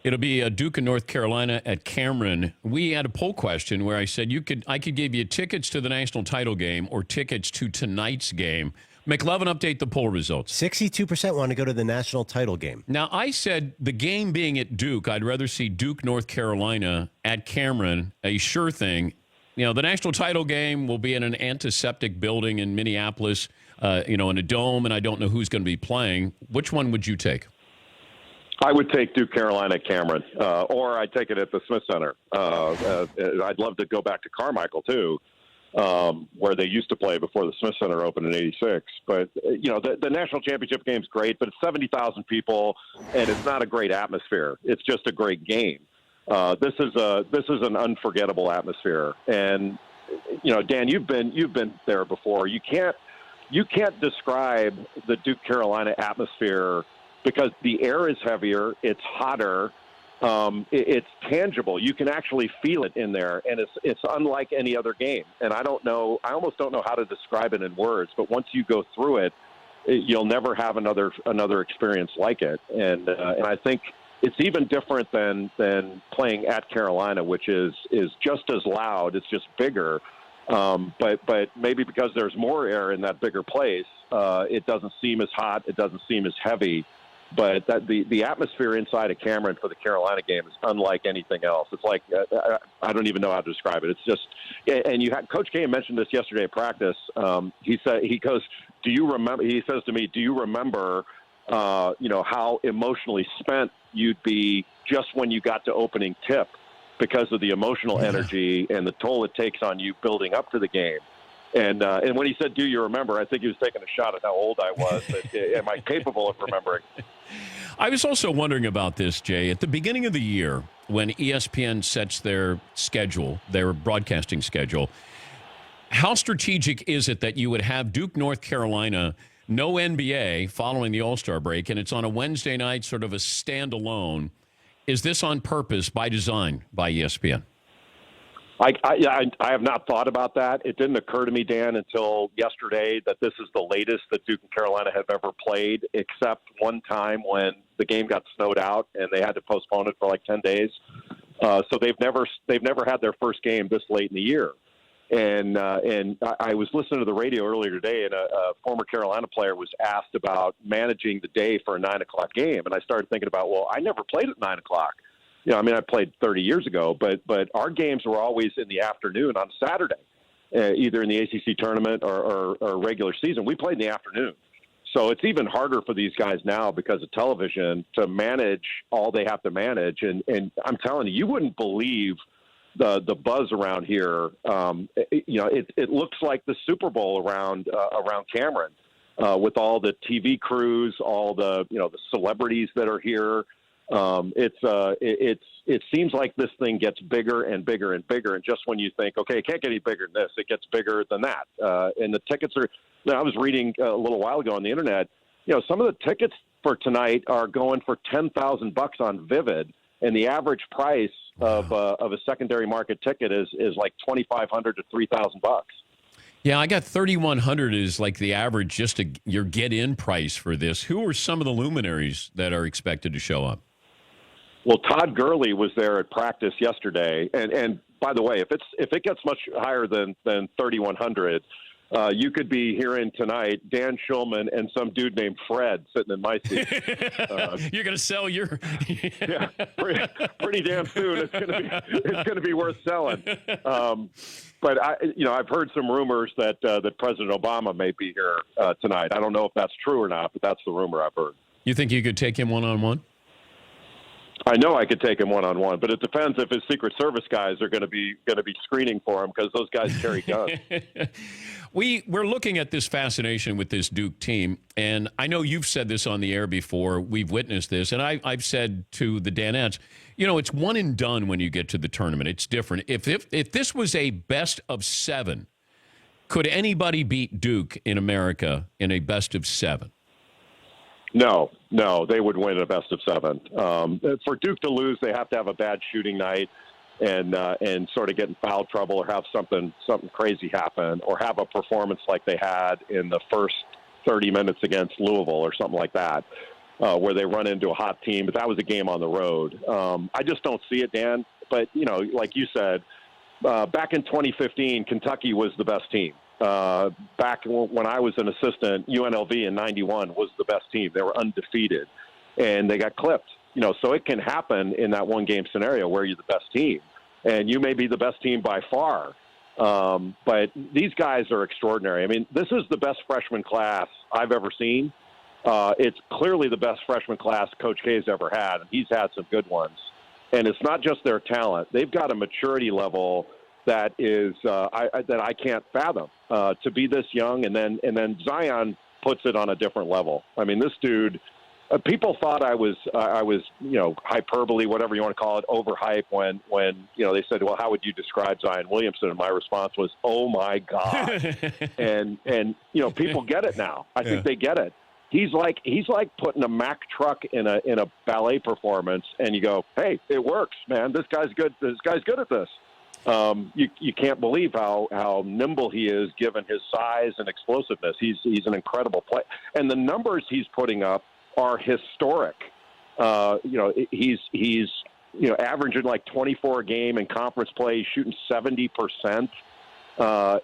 It'll be Duke and North Carolina at Cameron. We had a poll question where I said I could give you tickets to the national title game or tickets to tonight's game. McLovin, update the poll results. 62% want to go to the national title game. Now, I said the game being at Duke, I'd rather see Duke, North Carolina at Cameron, a sure thing. The national title game will be in an antiseptic building in Minneapolis, in a dome, and I don't know who's going to be playing. Which one would you take? I would take Duke Carolina at Cameron, or I'd take it at the Smith Center. I'd love to go back to Carmichael, too, where they used to play before the Smith Center opened in '86. But, the national championship game's great, but it's 70,000 people, and it's not a great atmosphere. It's just a great game. This is an unforgettable atmosphere. And, Dan, you've been there before. You can't describe the Duke Carolina atmosphere because the air is heavier, it's hotter, it's tangible. You can actually feel it in there, and it's unlike any other game. And I almost don't know how to describe it in words, but once you go through it, you'll never have another experience like it. And I think it's even different than playing at Carolina, which is just as loud. It's just bigger. But maybe because there's more air in that bigger place, it doesn't seem as hot. It doesn't seem as heavy. But the atmosphere inside of Cameron for the Carolina game is unlike anything else. It's like I don't even know how to describe it. It's just, and Coach K mentioned this yesterday at practice. He goes, "Do you remember?" He says to me, "Do you remember, how emotionally spent you'd be just when you got to opening tip because of the emotional energy and the toll it takes on you building up to the game." And when he said, "Do you remember?" I think he was taking a shot at how old I was. Am I capable of remembering? I was also wondering about this, Jay. At the beginning of the year, when ESPN sets their schedule, their broadcasting schedule, how strategic is it that you would have Duke, North Carolina, no NBA following the All-Star break, and it's on a Wednesday night, sort of a standalone? Is this on purpose, by design, by ESPN? I have not thought about that. It didn't occur to me, Dan, until yesterday that this is the latest that Duke and Carolina have ever played, except one time when the game got snowed out and they had to postpone it for like 10 days. So they've never had their first game this late in the year. And I was listening to the radio earlier today, and a former Carolina player was asked about managing the day for a 9 o'clock game, and I started thinking about, well, I never played at 9 o'clock. I played 30 years ago, but our games were always in the afternoon on Saturday, either in the ACC tournament or regular season. We played in the afternoon. So it's even harder for these guys now because of television to manage all they have to manage. And I'm telling you, you wouldn't believe the buzz around here. It looks like the Super Bowl around Cameron with all the TV crews, all the celebrities that are here. It seems like this thing gets bigger and bigger and bigger. And just when you think, okay, it can't get any bigger than this, it gets bigger than that. And the tickets are, I was reading a little while ago on the internet, some of the tickets for tonight are going for $10,000 on Vivid. And the average price of a secondary market ticket is like $2,500 to $3,000. Yeah, I got $3,100 is like the average, just your get-in price for this. Who are some of the luminaries that are expected to show up? Well, Todd Gurley was there at practice yesterday, and by the way, if it gets much higher than 3,100, you could be hearing tonight Dan Schulman and some dude named Fred sitting in my seat. You're going to sell your yeah, pretty damn soon. It's going to be worth selling. But I've heard some rumors that President Obama may be here tonight. I don't know if that's true or not, but that's the rumor I've heard. You think you could take him one-on-one? I know I could take him one-on-one, but it depends if his Secret Service guys are going to be screening for him because those guys carry guns. We're looking at this fascination with this Duke team, and I know you've said this on the air before. We've witnessed this, and I've said to the Danettes, it's one and done when you get to the tournament. It's different. If this was a best of 7, could anybody beat Duke in America in a best of 7? No, they would win a best of 7. For Duke to lose, they have to have a bad shooting night and sort of get in foul trouble or have something crazy happen or have a performance like they had in the first 30 minutes against Louisville or something like that. where they run into a hot team. But that was a game on the road. I just don't see it, Dan. But, like you said, back in 2015, Kentucky was the best team. Back when I was an assistant, UNLV in 91 was the best team. They were undefeated, and they got clipped. So it can happen in that one-game scenario where you're the best team, and you may be the best team by far. But these guys are extraordinary. I mean, this is the best freshman class I've ever seen. It's clearly the best freshman class Coach K's ever had, and he's had some good ones. And it's not just their talent; they've got a maturity level that is that I can't fathom to be this young. And then Zion puts it on a different level. I mean, this dude. People thought I was hyperbole, whatever you want to call it, overhype when they said, well, how would you describe Zion Williamson? And my response was, oh my God. and people get it now. I think they get it. He's like putting a Mack truck in a ballet performance, and you go, hey, it works, man. This guy's good. This guy's good at this. You can't believe how nimble he is given his size and explosiveness. He's an incredible player, and the numbers he's putting up are historic. He's averaging like 24 a game in conference play, shooting 70%.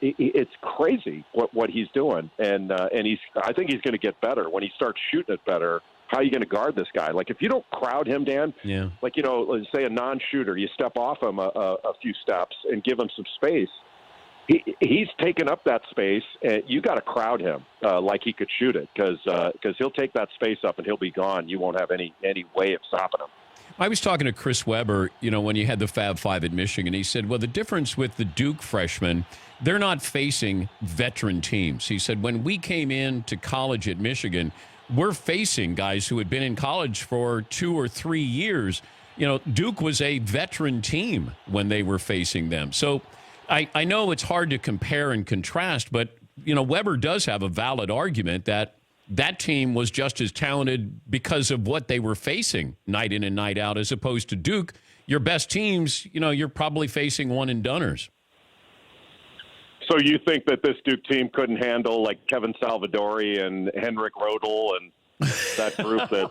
It's crazy what he's doing, and I think he's going to get better when he starts shooting it better. How are you going to guard this guy? Like, if you don't crowd him, Dan, like, let's say a non-shooter, you step off him a few steps and give him some space. He's taken up that space, and you got to crowd him like he could shoot it, because he'll take that space up and he'll be gone. You won't have any way of stopping him. I was talking to Chris Webber, when you had the Fab Five at Michigan. He said, well, the difference with the Duke freshmen, they're not facing veteran teams. He said, when we came into college at Michigan, we're facing guys who had been in college for 2 or 3 years. Duke was a veteran team when they were facing them. So I know it's hard to compare and contrast, but, Weber does have a valid argument that team was just as talented because of what they were facing night in and night out, as opposed to Duke. Your best teams, you're probably facing one-and-doners. So you think that this Duke team couldn't handle, like, Kevin Salvadori and Henrik Rodel and that group that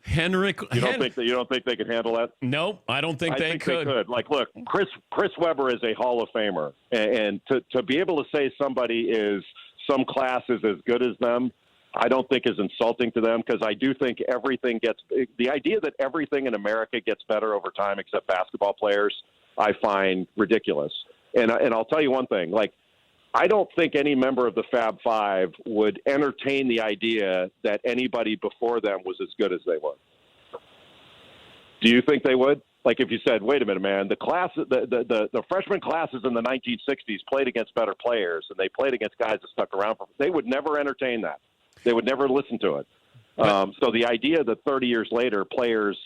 Henrik? You don't think they could handle that? No, I don't think they could. Like, look, Chris Webber is a Hall of Famer, and to be able to say some class is as good as them, I don't think is insulting to them, because I do think the idea that everything in America gets better over time except basketball players, I find ridiculous. And I'll tell you one thing, like, I don't think any member of the Fab Five would entertain the idea that anybody before them was as good as they were. Do you think they would? Like, if you said, wait a minute, man, the freshman classes in the 1960s played against better players, and they played against guys that stuck around they would never entertain that. They would never listen to it. So the idea that 30 years later players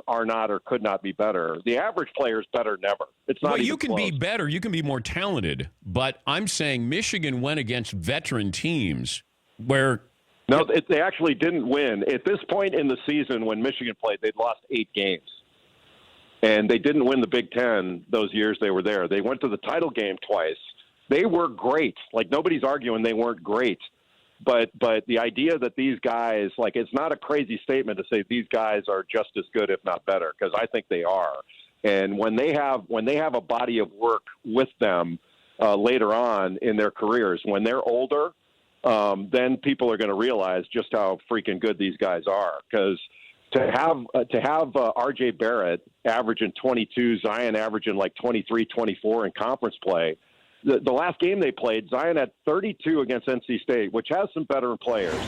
are not or could not be better, the average player is better never. It's not. Well, you can close. be better, you can be more talented, but I'm saying Michigan went against veteran teams where. No, they actually didn't win. At this point in the season, when Michigan played, they'd lost 8 games, and they didn't win the Big Ten those years they were there. They went to the title game twice. They were great. Like, nobody's arguing they weren't great. But the idea that these guys, like, it's not a crazy statement to say these guys are just as good, if not better, because I think they are. And when they have a body of work with them later on in their careers, when they're older, then people are going to realize just how freaking good these guys are. Because to have R.J. Barrett averaging 22, Zion averaging like 23, 24 in conference play. The last game they played, Zion had 32 against NC State, which has some veteran players,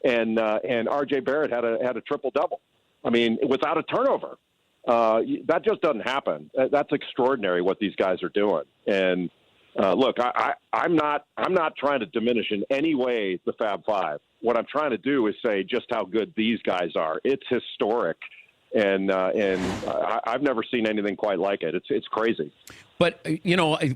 and R.J. Barrett had a triple-double. I mean, without a turnover. That just doesn't happen. That's extraordinary what these guys are doing. And look, I'm not trying to diminish in any way the Fab Five. What I'm trying to do is say just how good these guys are. It's historic. And I've never seen anything quite like it. It's crazy. But,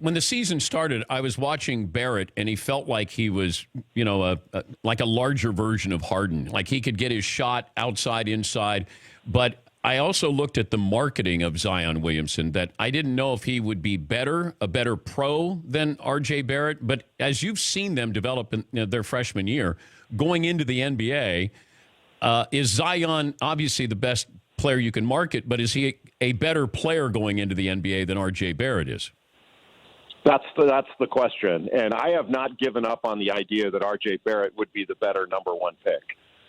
when the season started, I was watching Barrett, and he felt like he was, like a larger version of Harden. Like, he could get his shot outside, inside. But I also looked at the marketing of Zion Williamson, that I didn't know if he would be a better pro than R.J. Barrett. But as you've seen them develop in their freshman year, going into the NBA, Is Zion obviously the best player you can market, but is he a better player going into the NBA than R.J. Barrett is? That's the question. And I have not given up on the idea that R.J. Barrett would be the better number one pick.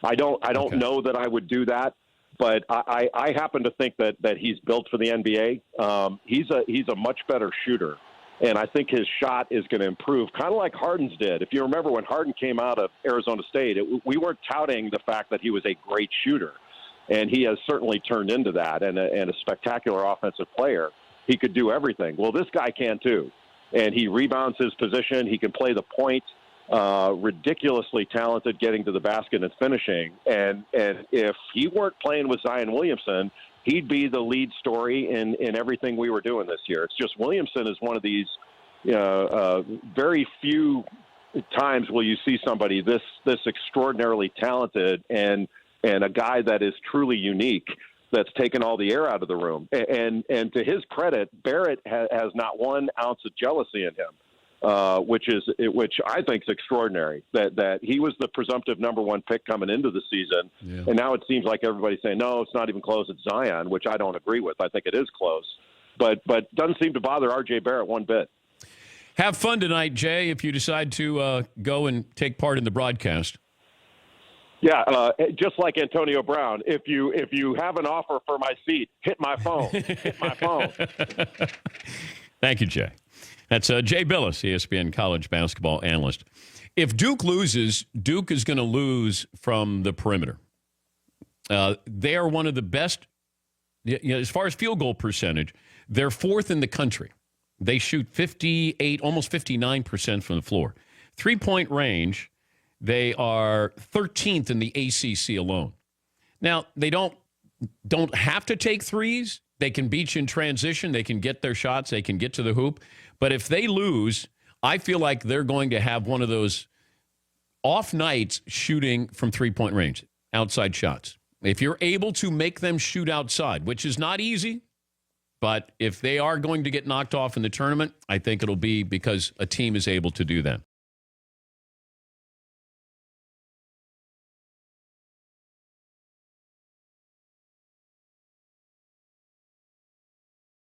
I don't know that I would do that, but I happen to think that he's built for the NBA. He's a much better shooter, and I think his shot is going to improve, kind of like Harden's did. If you remember when Harden came out of Arizona State, we weren't touting the fact that he was a great shooter, and he has certainly turned into that and a spectacular offensive player. He could do everything. Well, this guy can too, and he rebounds his position. He can play the point. Ridiculously talented getting to the basket and finishing. And if he weren't playing with Zion Williamson, he'd be the lead story in everything we were doing this year. It's just Williamson is one of these very few times will you see somebody this extraordinarily talented and a guy that is truly unique that's taken all the air out of the room. And to his credit, Barrett has not 1 ounce of jealousy in him, which I think is extraordinary. That he was the presumptive number one pick coming into the season, and now it seems like everybody's saying no, it's not even close. It's Zion, which I don't agree with. I think it is close, but doesn't seem to bother R.J. Barrett one bit. Have fun tonight, Jay. If you decide to go and take part in the broadcast. Yeah, just like Antonio Brown. If you have an offer for my seat, hit my phone. Hit my phone. Thank you, Jay. That's Jay Bilas, ESPN college basketball analyst. If Duke loses, Duke is going to lose from the perimeter. They are one of the best, as far as field goal percentage, they're 4th in the country. They shoot 58, almost 59% from the floor. 3-point range, they are 13th in the ACC alone. Now, they don't have to take threes. They can beat you in transition. They can get their shots. They can get to the hoop. But if they lose, I feel like they're going to have one of those off nights shooting from 3-point range, outside shots. If you're able to make them shoot outside, which is not easy, but if they are going to get knocked off in the tournament, I think it'll be because a team is able to do that.